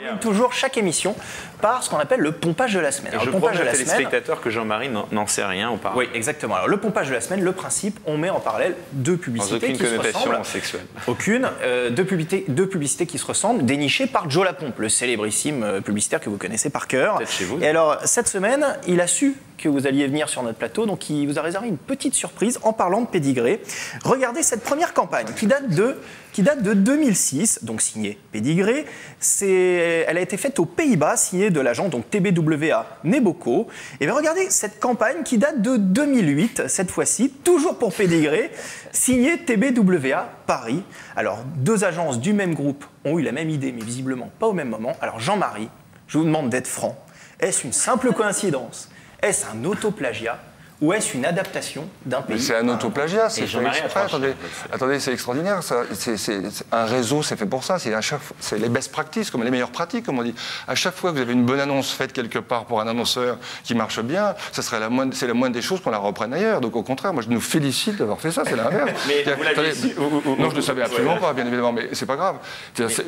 termine toujours chaque émission par ce qu'on appelle le pompage de la semaine. Alors, je promets aux téléspectateurs que Jean-Marie n'en sait rien auparavant. Oui, exactement. Alors, le pompage de la semaine, le principe, on met en parallèle deux publicités qui se ressemblent. Sans aucune connotation sexuelle. Aucune. Deux publicités qui se ressemblent, dénichées par Joe Lapompe, le célébrissime publicitaire que vous connaissez par cœur. Peut-être chez vous. Et alors, cette semaine, il a su que vous alliez venir sur notre plateau, donc il vous a réservé une petite surprise en parlant de pédigré. Regardez cette première campagne qui date de 2006, donc signée Pédigré. Elle a été faite aux Pays-Bas, signée de l'agent donc TBWA Neboko. Et bien regardez cette campagne qui date de 2008, cette fois-ci, toujours pour Pédigré, signée TBWA Paris. Alors, deux agences du même groupe ont eu la même idée, mais visiblement pas au même moment. Alors Jean-Marie, je vous demande d'être franc. Est-ce une simple coïncidence? Est-ce un autoplagiat? Ou est-ce une adaptation d'un pays? C'est un autoplagiat, c'est fait exprès. Attendez, c'est extraordinaire. Un réseau, c'est fait pour ça. C'est les best practices, comme les meilleures pratiques, comme on dit. À chaque fois que vous avez une bonne annonce faite quelque part pour un annonceur qui marche bien, c'est la moindre des choses qu'on la reprenne ailleurs. Donc au contraire, moi je nous félicite d'avoir fait ça, c'est l'inverse. Non, je ne le savais absolument pas, bien évidemment, mais c'est pas grave.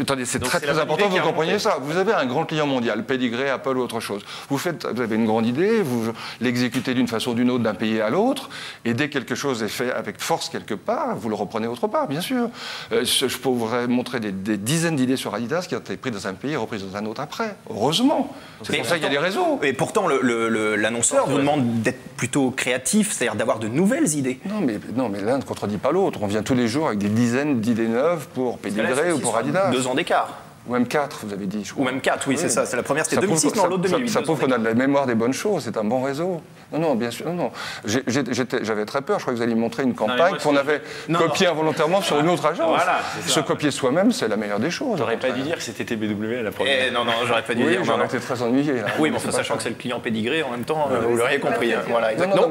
Attendez, c'est très important que vous compreniez ça. Vous avez un grand client mondial, Pédigré, Apple ou autre chose. Vous avez une grande idée, vous l'exécutez d'une façon ou d'une autre, d'un pays à l'autre, et dès que quelque chose est fait avec force quelque part, vous le reprenez autre part, bien sûr. Je pourrais montrer des dizaines d'idées sur Adidas qui ont été prises dans un pays et reprises dans un autre après. Heureusement. C'est pour ça qu'il y a des réseaux. Et pourtant, l'annonceur vous demande d'être plutôt créatif, c'est-à-dire d'avoir de nouvelles idées. Non, mais l'un ne contredit pas l'autre. On vient tous les jours avec des dizaines d'idées neuves pour Pédigré ou pour Adidas. 2 ans d'écart. Ou même 4, vous avez dit, je crois. Ou même 4, oui, c'est ça. C'est la première, c'était 2006, non, l'autre 2008. Ça prouve qu'on a de la mémoire des bonnes choses, c'est un bon réseau. Non, bien sûr, non. J'avais très peur, je crois que vous alliez me montrer une campagne qu'on avait copiée involontairement sur une autre agence. Voilà, se copier soi-même, c'est la meilleure des choses. J'aurais pas dû dire que c'était TBW à la première. Non, j'aurais pas dû dire. J'aurais été très ennuyé. Là. Oui, mais sachant que c'est le client Pédigré, en même temps, vous l'auriez compris. Voilà, non,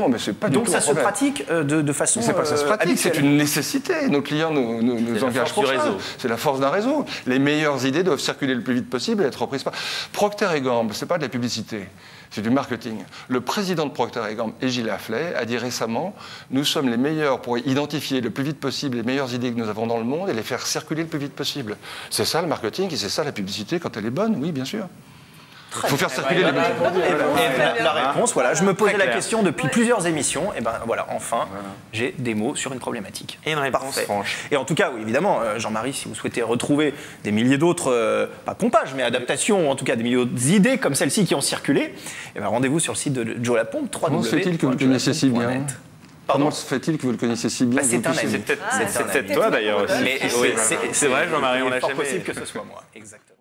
mais c'est pas du tout. Donc ça se pratique de façon. C'est pas ça se pratique, c'est une nécessité. Nos clients nous engagent pour ça. C'est la force d'un réseau. Les meilleures idées doivent circuler le plus vite possible et être reprises par. Procter & Gamble, c'est pas de la publicité, c'est du marketing. Le président de Procter & Gamble, Gilles Affley, a dit récemment « Nous sommes les meilleurs pour identifier le plus vite possible les meilleures idées que nous avons dans le monde et les faire circuler le plus vite possible. » C'est ça le marketing et c'est ça la publicité quand elle est bonne, oui, bien sûr. Il faut faire circuler les meilleures. La réponse, voilà, je me posais la question depuis plusieurs émissions, et ben voilà, enfin, j'ai des mots sur une problématique. Et une réponse franche. Et en tout cas, oui, évidemment, Jean-Marie, si vous souhaitez retrouver des milliers d'autres, pas pompages, mais adaptations, ou en tout cas des milliers d'autres idées comme celles-ci qui ont circulé, et ben rendez-vous sur le site de Joe Lapompe, www. Comment se fait-il que vous le connaissiez si bien? Comment se fait-il que vous le connaissiez si bien? C'est un ami. C'est peut-être toi d'ailleurs aussi. C'est vrai, Jean-Marie, on l'a jamais. Il est fort possible que ce soit moi. Exactement.